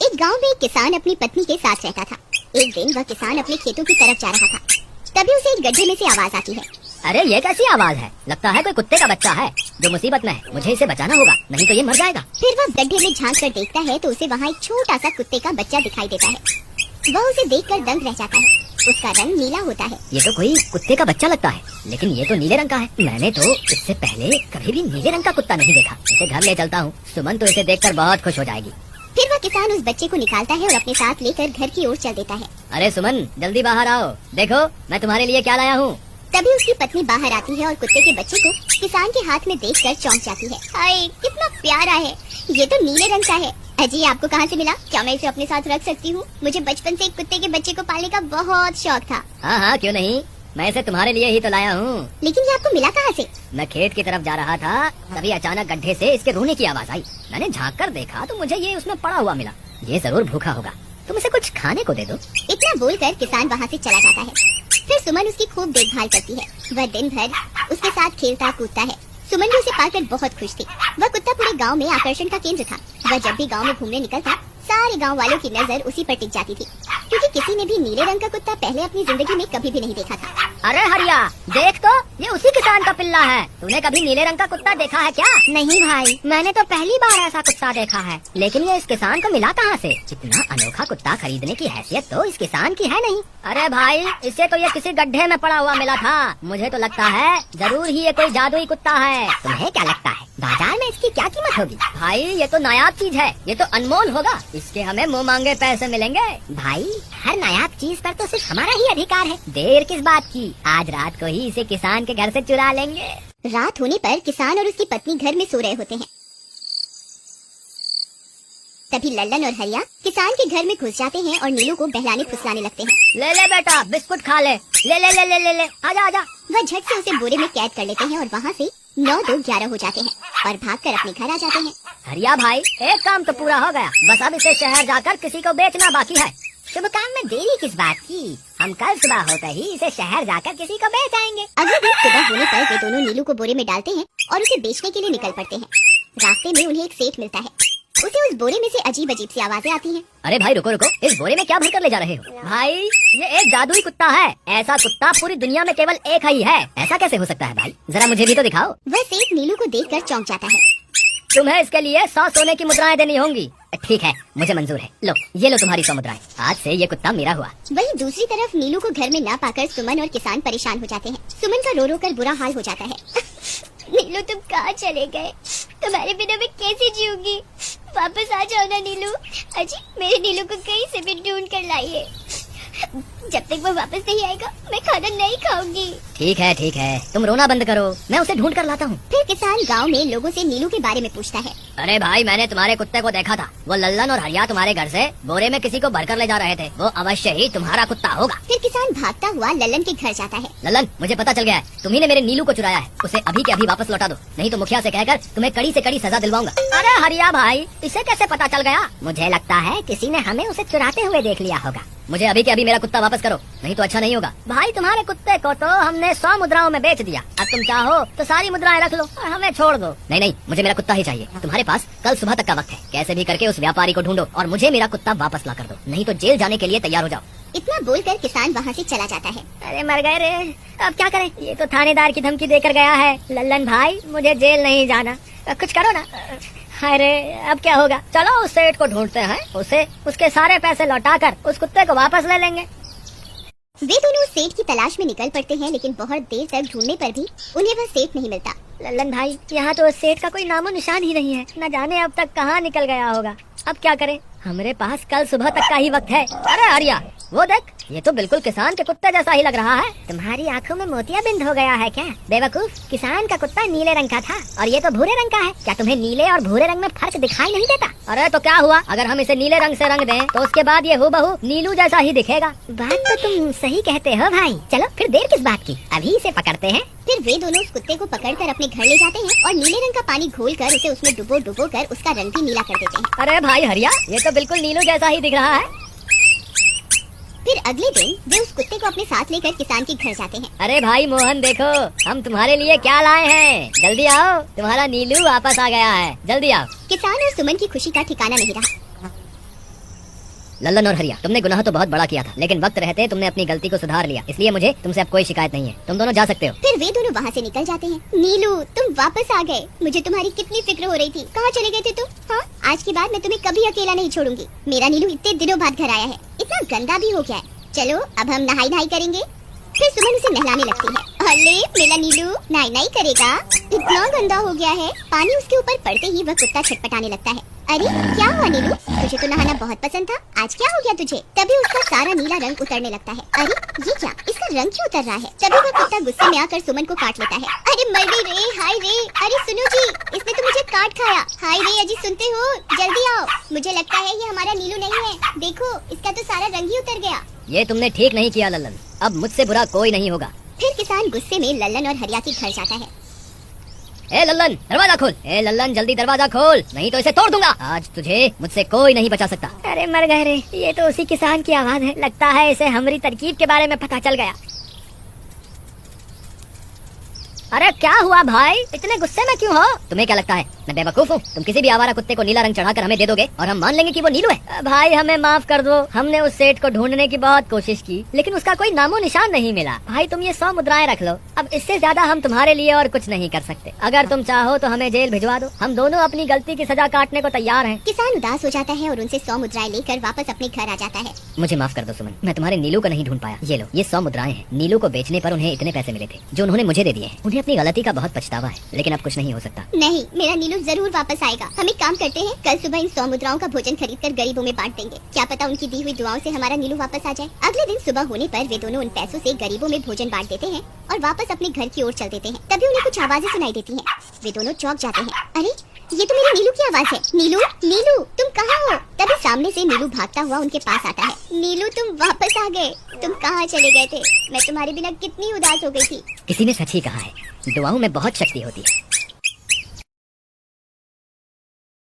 एक गांव में एक किसान अपनी पत्नी के साथ रहता था। एक दिन वह किसान अपने खेतों की तरफ जा रहा था। तभी उसे एक गड्ढे में से आवाज आती है। अरे ये कैसी आवाज है? लगता है कोई कुत्ते का बच्चा है जो मुसीबत में है। मुझे इसे बचाना होगा, नहीं तो ये मर जाएगा। फिर वह गड्ढे में झांक कर देखता है तो उसे वहाँ एक छोटा सा कुत्ते का बच्चा दिखाई देता है। वह उसे देखकर दंग रह जाता है। उसका रंग नीला होता है। ये तो कोई कुत्ते का बच्चा लगता है, लेकिन ये तो नीले रंग का है। मैंने तो इससे पहले कभी भी नीले रंग का कुत्ता नहीं देखा। इसे घर ले चलता हूँ, सुमन तो इसे देखकर बहुत खुश हो जाएगी। फिर वह किसान उस बच्चे को निकालता है और अपने साथ लेकर घर की ओर चल देता है। अरे सुमन, जल्दी बाहर आओ, देखो मैं तुम्हारे लिए क्या लाया हूँ। तभी उसकी पत्नी बाहर आती है और कुत्ते के बच्चे को किसान के हाथ में देखकर चौंक जाती है। हाय, कितना प्यारा है, ये तो नीले रंग का है। अजी, आपको कहाँ से मिला? क्या मैं इसे अपने साथ रख सकती हूँ? मुझे बचपन से एक कुत्ते के बच्चे को पालने का बहुत शौक था। हाँ हाँ, क्यों नहीं, मैं इसे तुम्हारे लिए ही तो लाया हूँ। लेकिन ये आपको मिला कहाँ से? मैं खेत की तरफ जा रहा था, तभी अचानक गड्ढे से इसके रोने की आवाज आई। मैंने झाँक कर देखा तो मुझे ये उसमें पड़ा हुआ मिला। ये जरूर भूखा होगा, तुम इसे कुछ खाने को दे दो। इतना बोलकर किसान वहाँ से चला जाता है। फिर सुमन उसकी खूब देखभाल करती है। वह दिन भर उसके साथ खेलता कूदता है। सुमन भी उसे पाकर बहुत खुश थी। वह कुत्ता पूरे गांव में आकर्षण का केंद्र था। वह जब भी गांव में घूमने निकलता, सारे गांव वालों की नजर उसी पर टिक जाती थी, क्योंकि किसी ने भी नीले रंग का कुत्ता पहले अपनी जिंदगी में कभी भी नहीं देखा था। अरे हरिया, देख तो, ये उसी किसान का पिल्ला है। तूने कभी नीले रंग का कुत्ता देखा है क्या? नहीं भाई, मैंने तो पहली बार ऐसा कुत्ता देखा है। लेकिन ये इस किसान को मिला कहाँ से? इतना अनोखा कुत्ता खरीदने की हैसियत तो इस किसान की है नहीं। अरे भाई, इसे तो ये किसी गड्ढे में पड़ा हुआ मिला था। मुझे तो लगता है जरूर ही ये कोई जादुई कुत्ता है। तुम्हें क्या लगता है, बाजार में इसकी क्या कीमत होगी? भाई, ये तो नायाब चीज है, ये तो अनमोल होगा। इसके हमें मुँह मांगे पैसे मिलेंगे। भाई, हर नायाब चीज पर तो सिर्फ हमारा ही अधिकार है। देर किस बात की, आज रात को ही इसे किसान के घर से चुरा लेंगे। रात होने पर किसान और उसकी पत्नी घर में सो रहे होते हैं। तभी लल्लन और हरिया किसान के घर में घुस जाते हैं और नीलू को बहलाने फुसलाने लगते हैं। ले ले बेटा, बिस्कुट खा ले, ले ले ले ले ले ले, आजा आजा। वह झट से उसे बोरे में कैद कर लेते हैं और वहाँ से 9-2-11 हो जाते हैं और भागकर अपने घर आ जाते हैं। हरिया भाई, एक काम तो पूरा हो गया, बस अब इसे शहर जाकर किसी को बेचना बाकी है। शुभ काम में देरी किस बात की? हम कल सुबह होते ही इसे शहर जाकर किसी को बेच आएंगे। अगले दिन सुबह होने पर वे दोनों नीलू को बोरे में डालते हैं और उसे बेचने के लिए निकल पड़ते हैं। रास्ते में उन्हें एक सेठ मिलता है। उसे उस बोरे में से अजीब अजीब सी आवाजें आती हैं। अरे भाई रुको रुको, इस बोरे में क्या भर कर ले जा रहे हो? भाई, ये एक जादुई कुत्ता है। ऐसा कुत्ता पूरी दुनिया में केवल एक ही है। ऐसा कैसे हो सकता है भाई? जरा मुझे भी तो दिखाओ। वह सेठ नीलू को देखकर चौंक जाता है। तुम्हें इसके लिए 100 सोने की मुद्राएं देनी होंगी। ठीक है, मुझे मंजूर है। लो, ये लो तुम्हारी 100 मुद्राएं। आज से ये कुत्ता मेरा हुआ। वहीं दूसरी तरफ नीलू को घर में न पाकर सुमन और किसान परेशान हो जाते हैं। सुमन का रो रो कर बुरा हाल हो जाता है। नीलू, तुम कहाँ चले गए? तुम्हारे बिना मैं कैसे जीऊंगी? वापस आ जाओ ना नीलू। अजी, मेरे नीलू को कहीं से भी ढूंढ कर लाइए। जब तक वो वापस नहीं आएगा मैं खाना नहीं खाऊंगी। ठीक है, तुम रोना बंद करो, मैं उसे ढूंढ कर लाता हूँ। फिर किसान गांव में लोगों से नीलू के बारे में पूछता है। अरे भाई, मैंने तुम्हारे कुत्ते को देखा था। वो लल्लन और हरिया तुम्हारे घर से बोरे में किसी को भरकर ले जा रहे थे। वो अवश्य ही तुम्हारा कुत्ता होगा। फिर किसान भागता हुआ लल्लन के घर जाता है। लल्लन, मुझे पता चल गया है, तुम्ही ने मेरे नीलू को चुराया है। उसे अभी के अभी वापस लौटा दो, नहीं तो मुखिया से कहकर तुम्हें कड़ी से कड़ी सजा दिलवाऊंगा। अरे हरिया भाई, इसे कैसे पता चल गया? मुझे लगता है किसी ने हमें उसे चुराते हुए देख लिया होगा। मुझे अभी के अभी मेरा कुत्ता वापस करो, नहीं तो अच्छा नहीं होगा। भाई, तुम्हारे कुत्ते को तो हमने 100 मुद्राओं में बेच दिया। अब तुम चाहो तो सारी मुद्राएं रख लो और हमें छोड़ दो। नहीं, मुझे मेरा कुत्ता ही चाहिए। तुम्हारे पास कल सुबह तक का वक्त है। कैसे भी करके उस व्यापारी को ढूंढो और मुझे मेरा कुत्ता वापस ला कर दो, नहीं तो जेल जाने के लिए तैयार हो जाओ। इतना बोलकर किसान वहाँ से चला जाता है। अरे मर गए रे, अब क्या करें? ये तो थानेदार की धमकी देकर गया है। लल्लन भाई, मुझे जेल नहीं जाना, कुछ करो ना। अरे अब क्या होगा? चलो उस सेठ को ढूंढते हैं, उसे उसके सारे पैसे लौटाकर उस कुत्ते को वापस ले लेंगे। वे दोनों उस सेठ की तलाश में निकल पड़ते हैं, लेकिन बहुत देर तक ढूंढने पर भी उन्हें वह सेठ नहीं मिलता। लल्लन भाई, यहाँ तो उस सेठ का कोई नामो निशान ही नहीं है। न जाने अब तक कहाँ निकल गया होगा। अब क्या करें? हमारे पास कल सुबह तक का ही वक्त है। अरे आर्या, वो देख, ये तो बिल्कुल किसान के कुत्ते जैसा ही लग रहा है। तुम्हारी आंखों में मोतियाबिंद हो गया है क्या? बेवकूफ, किसान का कुत्ता नीले रंग का था और ये तो भूरे रंग का है। क्या तुम्हें नीले और भूरे रंग में फर्क दिखाई नहीं देता? अरे तो क्या हुआ, अगर हम इसे नीले रंग से रंग दें तो उसके बाद ये हूबहू नीलू जैसा ही दिखेगा। बात तो तुम सही कहते हो भाई। चलो फिर देर किस बात की, अभी इसे पकड़ते हैं। फिर वे दोनों उस कुत्ते को पकड़कर अपने घर ले जाते हैं और नीले रंग का पानी घोलकर उसे उसमें डुबो कर उसका रंग भी नीला कर देते हैं। अरे भाई हरिया, ये तो बिल्कुल नीलू जैसा ही दिख रहा है। फिर अगले दिन वे उस कुत्ते को अपने साथ लेकर किसान के घर जाते हैं। अरे भाई मोहन, देखो हम तुम्हारे लिए क्या लाए हैं। जल्दी आओ, तुम्हारा नीलू वापस आ गया है, जल्दी आओ। किसान और सुमन की खुशी का ठिकाना नहीं रहा। लल्लन और हरिया, तुमने गुनाह तो बहुत बड़ा किया था, लेकिन वक्त रहते तुमने अपनी गलती को सुधार लिया, इसलिए मुझे तुमसे अब कोई शिकायत नहीं है। तुम दोनों जा सकते हो। फिर वे दोनों वहाँ से निकल जाते हैं। नीलू, तुम वापस आ गए। मुझे तुम्हारी कितनी फिक्र हो रही थी। कहाँ चले गए थे तुम? हाँ, आज के बाद मैं तुम्हें कभी अकेला नहीं छोड़ूंगी। मेरा नीलू इतने दिनों बाद घर आया है, इतना गंदा भी हो गया है। चलो अब हम नहाई करेंगे। फिर सुमन उसे नहलाने लगती है। अरे मेरा नीलू नहाई करेगा, इतना गंदा हो गया है। पानी उसके ऊपर पड़ते ही वह कुत्ता छटपटाने लगता है। अरे क्या हुआ नीलू, तुझे तो नहाना बहुत पसंद था, आज क्या हो गया तुझे? तभी उसका सारा नीला रंग उतरने लगता है। अरे ये क्या, इसका रंग क्यों उतर रहा है? तभी वह कुत्ता गुस्से में आकर सुमन को काट लेता है। अरे मर गई रे, हाय रे। अरे सुनो जी, इसने तो मुझे काट खाया। हाय रे अजी, सुनते हो? जल्दी आओ, मुझे लगता है ये हमारा नीलू नहीं है। देखो इसका तो सारा रंग ही उतर गया। ये तुमने ठीक नहीं किया लल्लन, अब मुझसे बुरा कोई नहीं होगा। फिर किसान गुस्से में लल्लन और हरिया के घर जाता है। ए लल्लन, दरवाजा खोल। ए लल्लन, जल्दी दरवाजा खोल, नहीं तो इसे तोड़ दूंगा। आज तुझे मुझसे कोई नहीं बचा सकता। अरे मर गए रे, ये तो उसी किसान की आवाज है। लगता है इसे हमारी तरकीब के बारे में पता चल गया। अरे क्या हुआ भाई, इतने गुस्से में क्यों हो? तुम्हें क्या लगता है मैं बेवकूफ हूँ? तुम किसी भी आवारा कुत्ते को नीला रंग चढ़ाकर हमें दे दोगे और हम मान लेंगे कि वो नीलू है? भाई हमें माफ कर दो, हमने उस सेठ को ढूंढने की बहुत कोशिश की, लेकिन उसका कोई नामो निशान नहीं मिला। भाई तुम ये 100 मुद्राएं रख लो, अब इससे ज्यादा हम तुम्हारे लिए और कुछ नहीं कर सकते। अगर तुम चाहो तो हमें जेल भिजवा दो, हम दोनों अपनी गलती की सजा काटने को तैयार हैं। किसान उदास हो जाता है और उनसे 100 मुद्राएं लेकर वापस अपने घर आ जाता है। मुझे माफ कर दो सुमन, मैं तुम्हारे नीलू को नहीं ढूंढ पाया। ये लो, ये 100 मुद्राएं हैं। नीलू को बेचने पर उन्हें इतने पैसे मिले थे जो उन्होंने मुझे दे दिए हैं। उन्हें अपनी गलती का बहुत पछतावा है, लेकिन अब कुछ नहीं हो सकता। नहीं, मेरा नीलू जरूर वापस आएगा। हम एक काम करते हैं, कल सुबह इन 100 मुद्राओं का भोजन खरीदकर गरीबों में बांट देंगे। क्या पता उनकी दी हुई दुआओं से हमारा नीलू वापस आ जाए। अगले दिन सुबह होने पर वे दोनों उन पैसों से गरीबों में भोजन बांट देते हैं और वापस अपने घर की ओर चल देते हैं। तभी उन्हें कुछ आवाजें सुनाई देती हैं। वे दोनों चौंक जाते हैं। अरे ये तो मेरे नीलू की आवाज है। नीलू, नीलू तुम कहाँ हो? तभी सामने से नीलू भागता हुआ उनके पास आता है। नीलू तुम वापस आ गए, तुम कहाँ चले गए थे? मैं तुम्हारे बिना कितनी उदास हो गई थी। किसी ने सच ही कहा है, दुआओं में बहुत शक्ति होती है।